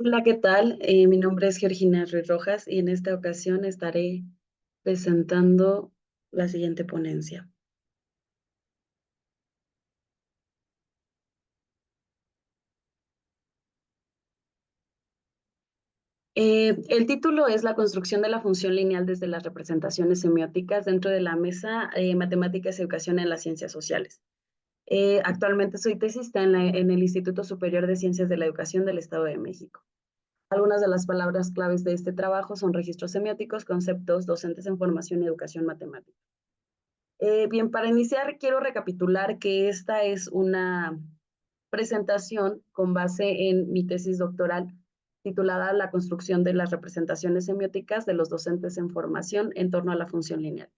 Hola, ¿qué tal? Mi nombre es Georgina Ruiz Rojas y en esta ocasión estaré presentando la siguiente ponencia. El título es La construcción de la función lineal desde las representaciones semióticas dentro de la mesa Matemáticas y Educación en las Ciencias Sociales. Actualmente soy tesista en el Instituto Superior de Ciencias de la Educación del Estado de México. Algunas de las palabras claves de este trabajo son registros semióticos, conceptos, docentes en formación y educación matemática. Bien, para iniciar quiero recapitular que esta es una presentación con base en mi tesis doctoral titulada La construcción de las representaciones semióticas de los docentes en formación en torno a la función lineal.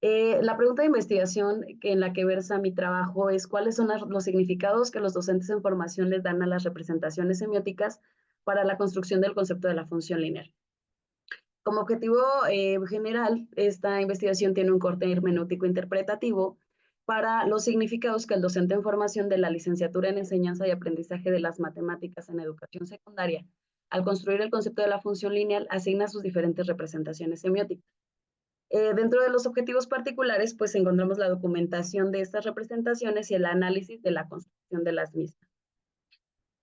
La pregunta de investigación en la que versa mi trabajo es cuáles son los significados que los docentes en formación les dan a las representaciones semióticas para la construcción del concepto de la función lineal. Como objetivo general, esta investigación tiene un corte hermenéutico interpretativo para los significados que el docente en formación de la licenciatura en enseñanza y aprendizaje de las matemáticas en educación secundaria, al construir el concepto de la función lineal, asigna sus diferentes representaciones semióticas. Dentro de los objetivos particulares, pues encontramos la documentación de estas representaciones y el análisis de la construcción de las mismas.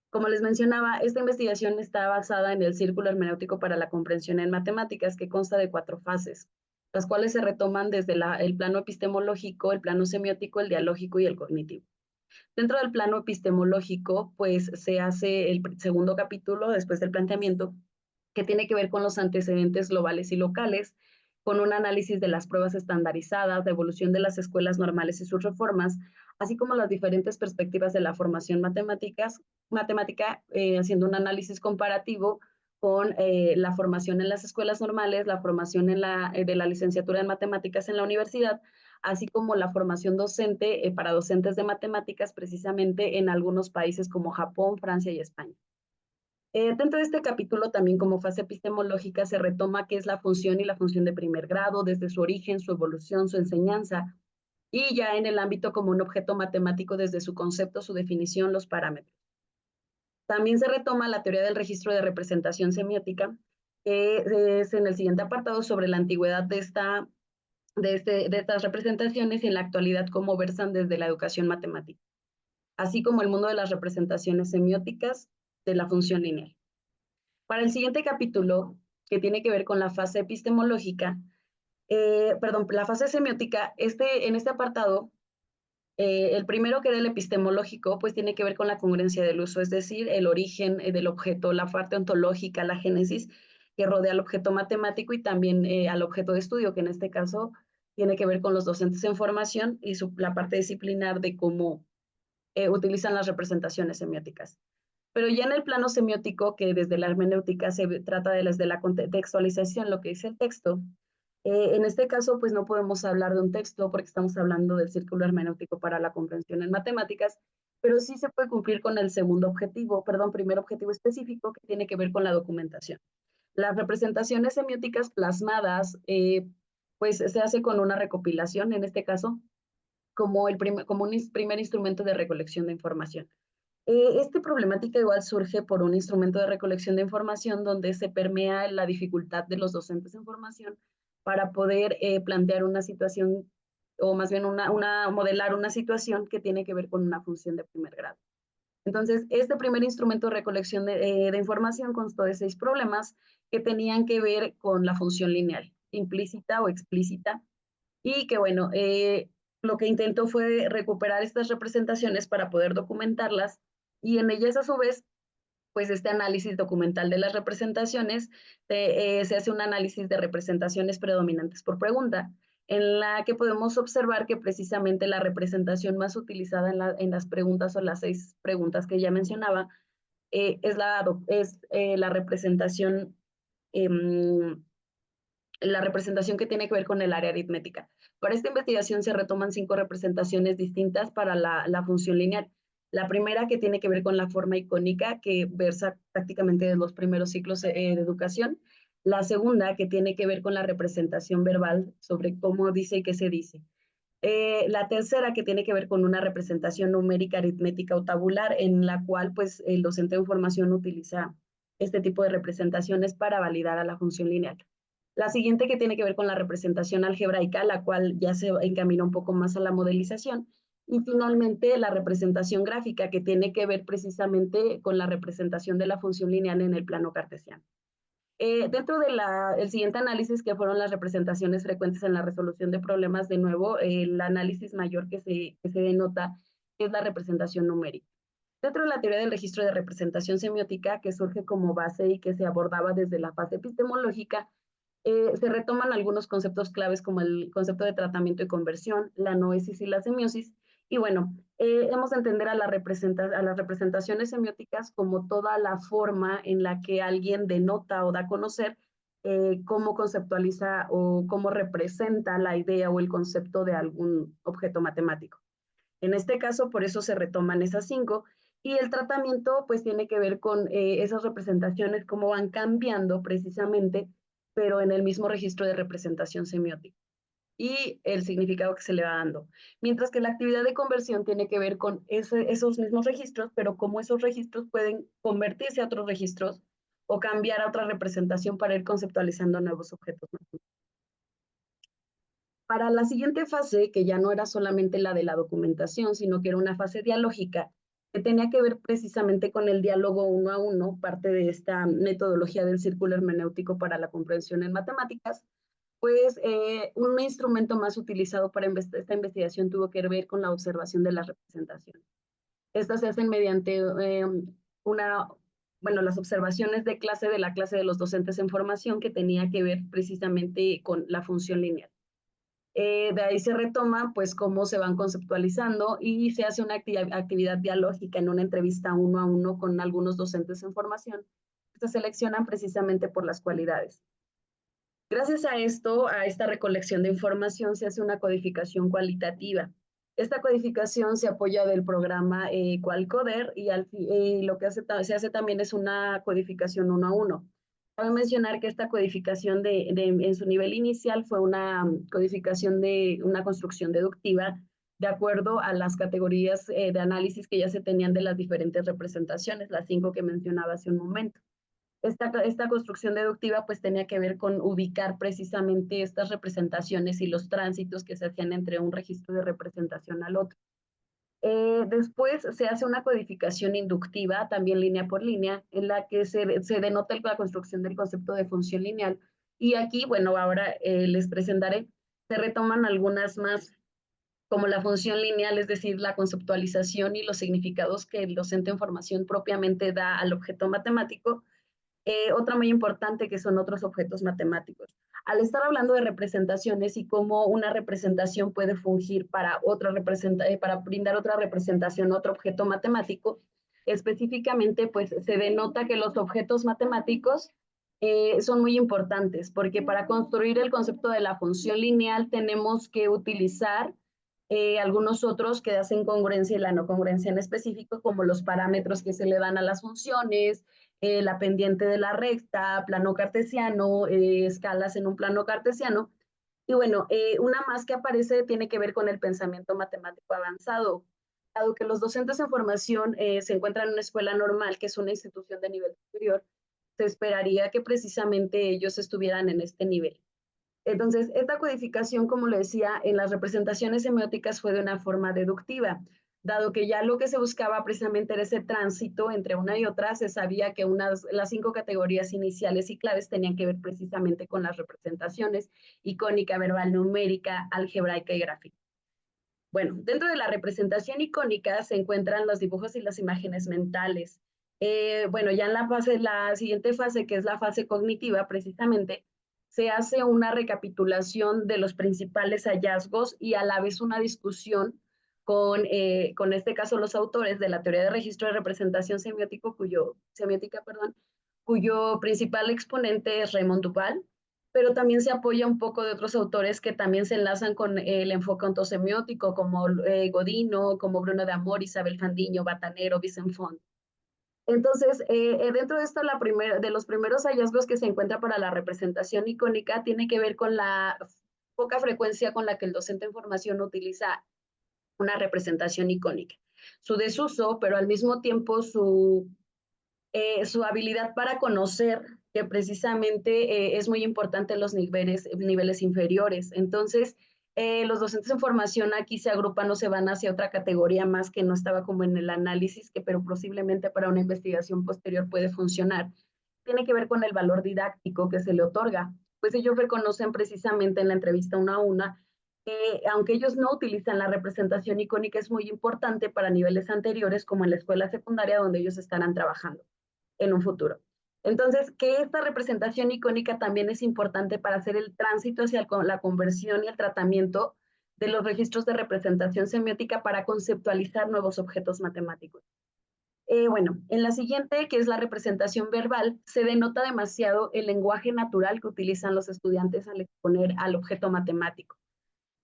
Como les mencionaba, esta investigación está basada en el Círculo Hermenéutico para la Comprensión en Matemáticas, que consta de 4 fases, las cuales se retoman desde el plano epistemológico, el plano semiótico, el dialógico y el cognitivo. Dentro del plano epistemológico, pues se hace el segundo capítulo después del planteamiento, que tiene que ver con los antecedentes globales y locales, con un análisis de las pruebas estandarizadas, de evolución de las escuelas normales y sus reformas, así como las diferentes perspectivas de la formación matemática, haciendo un análisis comparativo con la formación en las escuelas normales, la formación de la licenciatura en matemáticas en la universidad, así como la formación docente para docentes de matemáticas precisamente en algunos países como Japón, Francia y España. Dentro de este capítulo, también como fase epistemológica, se retoma qué es la función y la función de primer grado, desde su origen, su evolución, su enseñanza, y ya en el ámbito como un objeto matemático desde su concepto, su definición, los parámetros. También se retoma la teoría del registro de representación semiótica, que es en el siguiente apartado sobre la antigüedad de estas representaciones y en la actualidad cómo versan desde la educación matemática, así como el mundo de las representaciones semióticas de la función lineal. Para el siguiente capítulo, que tiene que ver con la fase epistemológica, la fase semiótica, en este apartado, el primero que era el epistemológico, pues tiene que ver con la congruencia del uso, es decir, el origen del objeto, la parte ontológica, la génesis que rodea al objeto matemático y también al objeto de estudio, que en este caso tiene que ver con los docentes en formación y la parte disciplinar de cómo utilizan las representaciones semióticas. Pero ya en el plano semiótico, que desde la hermenéutica se trata de la contextualización, lo que dice el texto, en este caso, pues no podemos hablar de un texto porque estamos hablando del círculo hermenéutico para la comprensión en matemáticas, pero sí se puede cumplir con el primer objetivo específico que tiene que ver con la documentación. Las representaciones semióticas plasmadas, pues se hace con una recopilación, en este caso, como un primer instrumento de recolección de información. Esta problemática igual surge por un instrumento de recolección de información donde se permea la dificultad de los docentes en formación para poder plantear una situación o más bien modelar una situación que tiene que ver con una función de primer grado. Entonces, este primer instrumento de recolección de información constó de 6 problemas que tenían que ver con la función lineal, implícita o explícita, y que bueno, lo que intentó fue recuperar estas representaciones para poder documentarlas y en ellas a su vez, pues este análisis documental de las representaciones, se hace un análisis de representaciones predominantes por pregunta, en la que podemos observar que precisamente la representación más utilizada en las preguntas o las 6 preguntas que ya mencionaba, es eh, la representación que tiene que ver con el área aritmética. Para esta investigación se retoman 5 representaciones distintas para la función lineal. La primera que tiene que ver con la forma icónica, que versa prácticamente de los primeros ciclos de educación. La segunda que tiene que ver con la representación verbal sobre cómo dice y qué se dice. La tercera que tiene que ver con una representación numérica, aritmética o tabular, en la cual pues el docente de información utiliza este tipo de representaciones para validar a la función lineal. La siguiente, que tiene que ver con la representación algebraica, la cual ya se encamina un poco más a la modelización. Y finalmente, la representación gráfica, que tiene que ver precisamente con la representación de la función lineal en el plano cartesiano. Dentro del siguiente análisis, que fueron las representaciones frecuentes en la resolución de problemas, de nuevo, el análisis mayor que se denota es la representación numérica. Dentro de la teoría del registro de representación semiótica, que surge como base y que se abordaba desde la fase epistemológica, se retoman algunos conceptos claves como el concepto de tratamiento y conversión, la noesis y la semiosis. Y bueno, hemos de entender a las representaciones semióticas como toda la forma en la que alguien denota o da a conocer cómo conceptualiza o cómo representa la idea o el concepto de algún objeto matemático. En este caso, por eso se retoman esas 5, y el tratamiento pues tiene que ver con esas representaciones, cómo van cambiando precisamente, pero en el mismo registro de representación semiótica y el significado que se le va dando. Mientras que la actividad de conversión tiene que ver con esos mismos registros, pero cómo esos registros pueden convertirse a otros registros o cambiar a otra representación para ir conceptualizando nuevos objetos. Para la siguiente fase, que ya no era solamente la de la documentación, sino que era una fase dialógica, que tenía que ver precisamente con el diálogo uno a uno, parte de esta metodología del círculo hermenéutico para la comprensión en matemáticas, pues un instrumento más utilizado para esta investigación tuvo que ver con la observación de las representaciones. Estas se hacen mediante las observaciones de clase de la clase de los docentes en formación, que tenía que ver precisamente con la función lineal. De ahí se retoma pues cómo se van conceptualizando y se hace una actividad dialógica en una entrevista uno a uno con algunos docentes en formación. Se seleccionan precisamente por las cualidades. Gracias a esto, a esta recolección de información, se hace una codificación cualitativa. Esta codificación se apoya del programa Qualcoder, y lo que se hace también es una codificación uno a uno. Cabe mencionar que esta codificación en su nivel inicial fue una codificación de una construcción deductiva de acuerdo a las categorías de análisis que ya se tenían de las diferentes representaciones, las 5 que mencionaba hace un momento. Esta construcción deductiva pues tenía que ver con ubicar precisamente estas representaciones y los tránsitos que se hacían entre un registro de representación al otro. Después se hace una codificación inductiva, también línea por línea, en la que se denota la construcción del concepto de función lineal. Y aquí, bueno, ahora les presentaré, se retoman algunas más, como la función lineal, es decir, la conceptualización y los significados que el docente en formación propiamente da al objeto matemático. Otra muy importante, que son otros objetos matemáticos. Al estar hablando de representaciones y cómo una representación puede fungir para para brindar otra representación, otro objeto matemático, específicamente pues se denota que los objetos matemáticos son muy importantes, porque para construir el concepto de la función lineal tenemos que utilizar algunos otros que hacen congruencia y la no congruencia en específico, como los parámetros que se le dan a las funciones, la pendiente de la recta, plano cartesiano, escalas en un plano cartesiano. Y bueno, una más que aparece tiene que ver con el pensamiento matemático avanzado. Dado que los docentes en formación se encuentran en una escuela normal, que es una institución de nivel superior, se esperaría que precisamente ellos estuvieran en este nivel. Entonces, esta codificación, como le decía, en las representaciones semióticas fue de una forma deductiva, dado que ya lo que se buscaba precisamente era ese tránsito entre una y otra. Se sabía que las 5 categorías iniciales y claves tenían que ver precisamente con las representaciones: icónica, verbal, numérica, algebraica y gráfica. Bueno, dentro de la representación icónica se encuentran los dibujos y las imágenes mentales. Bueno, ya en la siguiente fase, que es la fase cognitiva, precisamente, se hace una recapitulación de los principales hallazgos y a la vez una discusión con este caso, los autores de la teoría de registro de representación semiótica, cuyo principal exponente es Raymond Duval, pero también se apoya un poco de otros autores que también se enlazan con el enfoque ontosemiótico, como Godino, como Bruno de Amor, Isabel Fandiño, Batanero, Vicent Font. Entonces, dentro de esto, de los primeros hallazgos que se encuentra para la representación icónica tiene que ver con la poca frecuencia con la que el docente en formación utiliza una representación icónica. Su desuso, pero al mismo tiempo su habilidad para conocer que precisamente es muy importante en los niveles inferiores. Entonces, los docentes en formación aquí se agrupan o se van hacia otra categoría más que no estaba como en el análisis, que pero posiblemente para una investigación posterior puede funcionar. Tiene que ver con el valor didáctico que se le otorga. Pues ellos reconocen precisamente en la entrevista una a una que aunque ellos no utilizan la representación icónica, es muy importante para niveles anteriores, como en la escuela secundaria, donde ellos estarán trabajando en un futuro. Entonces, que esta representación icónica también es importante para hacer el tránsito hacia la conversión y el tratamiento de los registros de representación semiótica para conceptualizar nuevos objetos matemáticos. Bueno, en la siguiente, que es la representación verbal, se denota demasiado el lenguaje natural que utilizan los estudiantes al exponer al objeto matemático.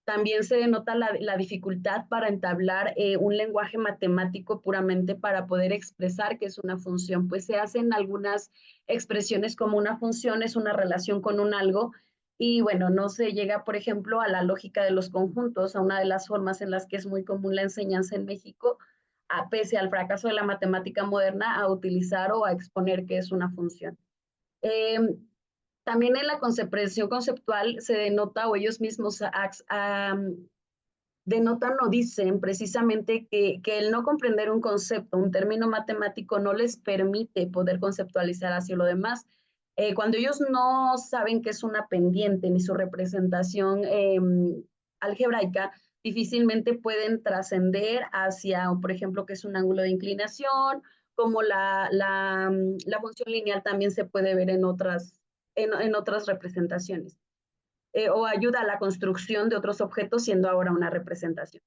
También se denota la dificultad para entablar un lenguaje matemático puramente para poder expresar qué es una función, pues se hacen algunas expresiones como una función es una relación con un algo y bueno, no se llega, por ejemplo, a la lógica de los conjuntos, a una de las formas en las que es muy común la enseñanza en México, pese al fracaso de la matemática moderna, a utilizar o a exponer qué es una función. Eh, También en la concepción conceptual se denota, o ellos mismos denotan o dicen precisamente que el no comprender un concepto, un término matemático, no les permite poder conceptualizar hacia lo demás. Cuando ellos no saben qué es una pendiente ni su representación algebraica, difícilmente pueden trascender hacia, por ejemplo, qué es un ángulo de inclinación, como la función lineal también se puede ver en otras representaciones, o ayuda a la construcción de otros objetos siendo ahora una representación.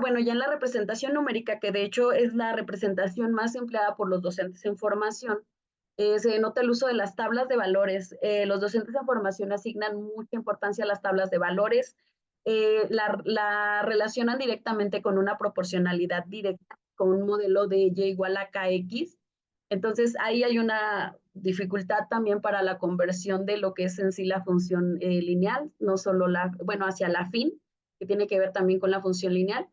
Bueno, ya en la representación numérica, que de hecho es la representación más empleada por los docentes en formación, se denota el uso de las tablas de valores. Los docentes en formación asignan mucha importancia a las tablas de valores, la relacionan directamente con una proporcionalidad directa, con un modelo de y igual a kx. Entonces, ahí hay una dificultad también para la conversión de lo que es en sí la función lineal, no solo bueno, hacia la fin, que tiene que ver también con la función lineal.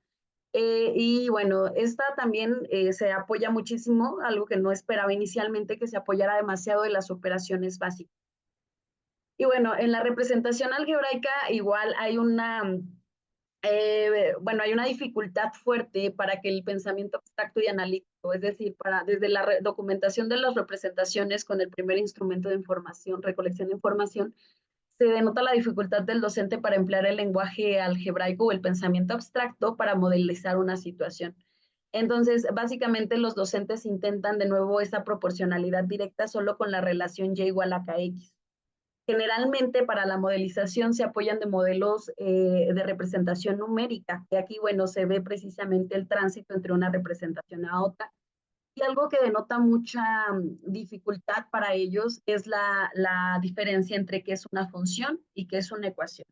Y bueno, esta también se apoya muchísimo, algo que no esperaba inicialmente, que se apoyara demasiado de las operaciones básicas. Y bueno, en la representación algebraica igual hay bueno, hay una dificultad fuerte para que el pensamiento abstracto y analítico, es decir, desde la documentación de las representaciones con el primer instrumento de información, recolección de información, se denota la dificultad del docente para emplear el lenguaje algebraico o el pensamiento abstracto para modelizar una situación. Entonces, básicamente los docentes intentan de nuevo esa proporcionalidad directa solo con la relación y igual a kx. Generalmente para la modelización se apoyan de modelos de representación numérica, y aquí, bueno, se ve precisamente el tránsito entre una representación a otra. Y algo que denota mucha dificultad para ellos es la diferencia entre qué es una función y qué es una ecuación.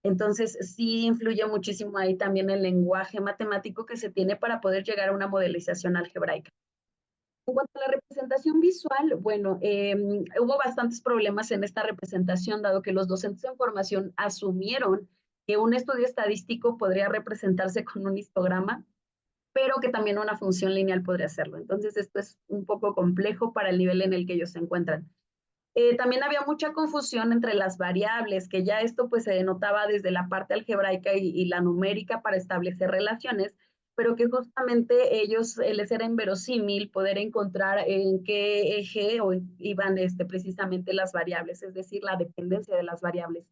Entonces, sí influye muchísimo ahí también el lenguaje matemático que se tiene para poder llegar a una modelización algebraica. En cuanto a la representación visual, bueno, hubo bastantes problemas en esta representación, dado que los docentes en formación asumieron que un estudio estadístico podría representarse con un histograma, pero que también una función lineal podría hacerlo. Entonces, esto es un poco complejo para el nivel en el que ellos se encuentran. También había mucha confusión entre las variables, que ya esto pues se denotaba desde la parte algebraica y la numérica para establecer relaciones, pero que justamente ellos les era inverosímil poder encontrar en qué eje iban precisamente las variables, es decir, la dependencia de las variables.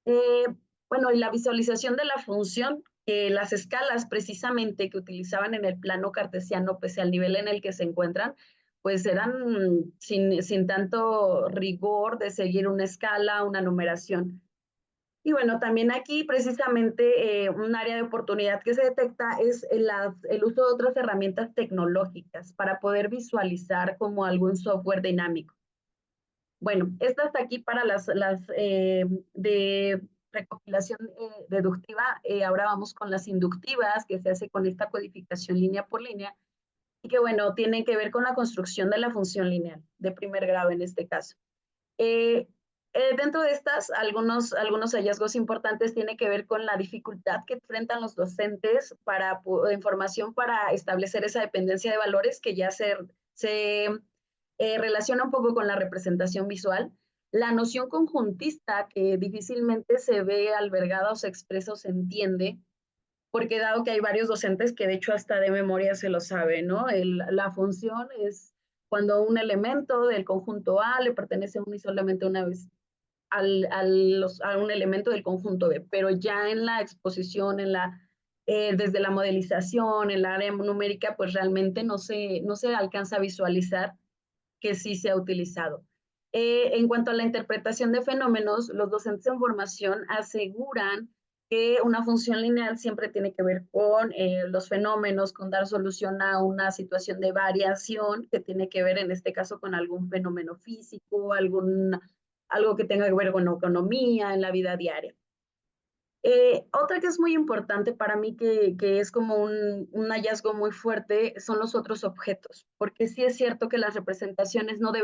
Eh, bueno, y la visualización de la función, las escalas precisamente que utilizaban en el plano cartesiano, pese al nivel en el que se encuentran, pues eran sin tanto rigor de seguir una escala, una numeración. Y bueno, también aquí precisamente un área de oportunidad que se detecta es el uso de otras herramientas tecnológicas para poder visualizar como algún software dinámico. Bueno, esta está aquí para las de recopilación deductiva. Ahora vamos con las inductivas, que se hace con esta codificación línea por línea, y que, bueno, tienen que ver con la construcción de la función lineal, de primer grado en este caso. Eh, Dentro de estas, algunos hallazgos importantes tienen que ver con la dificultad que enfrentan los docentes para información para establecer esa dependencia de valores que ya se relaciona un poco con la representación visual. La noción conjuntista que difícilmente se ve albergada o se expresa o se entiende, porque dado que hay varios docentes que de hecho hasta de memoria se lo saben, ¿no? La función es cuando un elemento del conjunto A le pertenece solamente una vez a un elemento del conjunto B, pero ya en la exposición, desde la modelización, en la área numérica, pues realmente no se alcanza a visualizar que sí se ha utilizado. En cuanto a la interpretación de fenómenos, los docentes en formación aseguran que una función lineal siempre tiene que ver con los fenómenos, con dar solución a una situación de variación que tiene que ver en este caso con algún fenómeno físico, algo que tenga que ver con economía en la vida diaria. Otra que es muy importante para mí, que es como un hallazgo muy fuerte, son los otros objetos, porque sí es cierto que las representaciones no se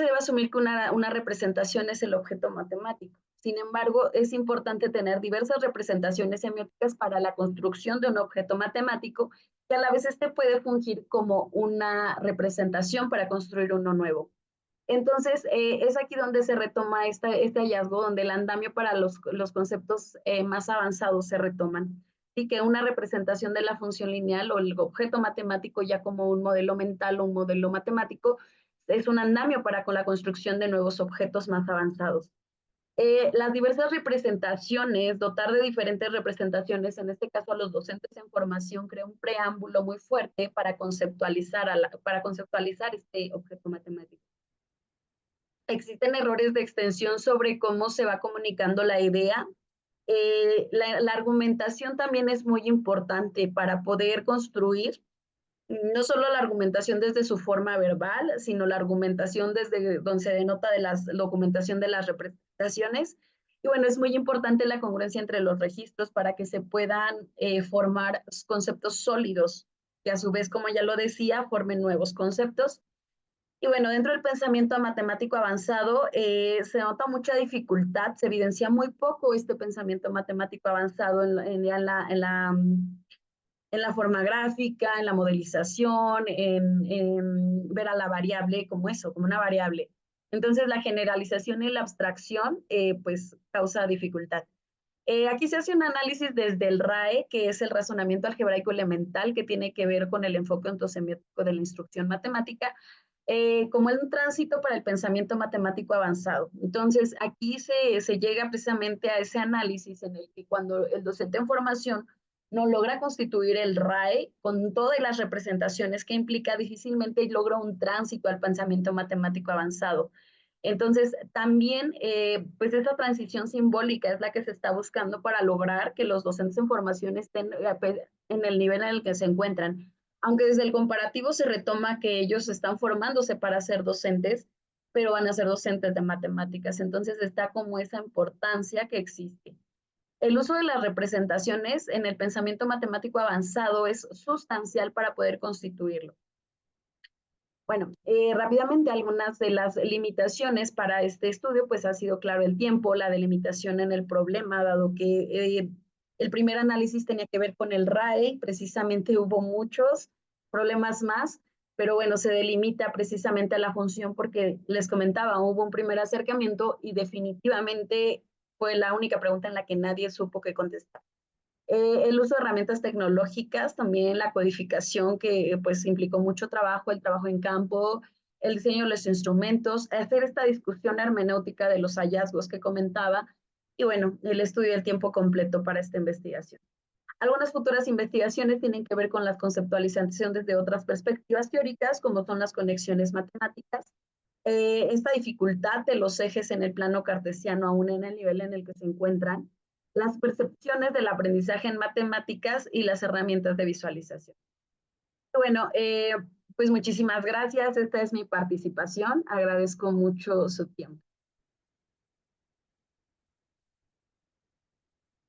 debe asumir que una representación es el objeto matemático. Sin embargo, es importante tener diversas representaciones semióticas para la construcción de un objeto matemático, que a la vez este puede fungir como una representación para construir uno nuevo. Entonces, es aquí donde se retoma este hallazgo, donde el andamio para los conceptos más avanzados se retoman. Y que una representación de la función lineal o el objeto matemático ya como un modelo mental o un modelo matemático es un andamio para con la construcción de nuevos objetos más avanzados. Las diversas representaciones, dotar de diferentes representaciones, en este caso a los docentes en formación, crea un preámbulo muy fuerte para conceptualizar este objeto matemático. Existen errores de extensión sobre cómo se va comunicando la idea. La argumentación también es muy importante para poder construir no solo la argumentación desde su forma verbal, sino la argumentación desde donde se denota de la documentación de las representaciones. Y bueno, es muy importante la congruencia entre los registros para que se puedan formar conceptos sólidos, que a su vez, como ya lo decía, formen nuevos conceptos. Y bueno, dentro del pensamiento matemático avanzado se nota mucha dificultad, se evidencia muy poco este pensamiento matemático avanzado en la forma gráfica, en la modelización, en ver a la variable como eso, como una variable. Entonces la generalización y la abstracción pues causa dificultad. Aquí se hace un análisis desde el RAE, que es el razonamiento algebraico elemental, que tiene que ver con el enfoque ontosemiótico de la instrucción matemática, como un tránsito para el pensamiento matemático avanzado. Entonces, aquí se llega precisamente a ese análisis en el que cuando el docente en formación no logra constituir el RAE con todas las representaciones que implica, difícilmente logra un tránsito al pensamiento matemático avanzado. Entonces, también, pues esa transición simbólica es la que se está buscando para lograr que los docentes en formación estén en el nivel en el que se encuentran. Aunque desde el comparativo se retoma que ellos están formándose para ser docentes, pero van a ser docentes de matemáticas. Entonces, está como esa importancia que existe. El uso de las representaciones en el pensamiento matemático avanzado es sustancial para poder constituirlo. Bueno, rápidamente algunas de las limitaciones para este estudio, pues ha sido claro el tiempo, la delimitación en el problema, dado que el primer análisis tenía que ver con el RAE, precisamente hubo muchos problemas más, pero bueno, se delimita precisamente a la función porque les comentaba, hubo un primer acercamiento y definitivamente fue la única pregunta en la que nadie supo qué contestar. El uso de herramientas tecnológicas, también la codificación que pues implicó mucho trabajo, el trabajo en campo, el diseño de los instrumentos, hacer esta discusión hermenéutica de los hallazgos que comentaba y bueno, el estudio del tiempo completo para esta investigación. Algunas futuras investigaciones tienen que ver con la conceptualización desde otras perspectivas teóricas, como son las conexiones matemáticas, esta dificultad de los ejes en el plano cartesiano, aún en el nivel en el que se encuentran, las percepciones del aprendizaje en matemáticas y las herramientas de visualización. Bueno, pues muchísimas gracias. Esta es mi participación. Agradezco mucho su tiempo.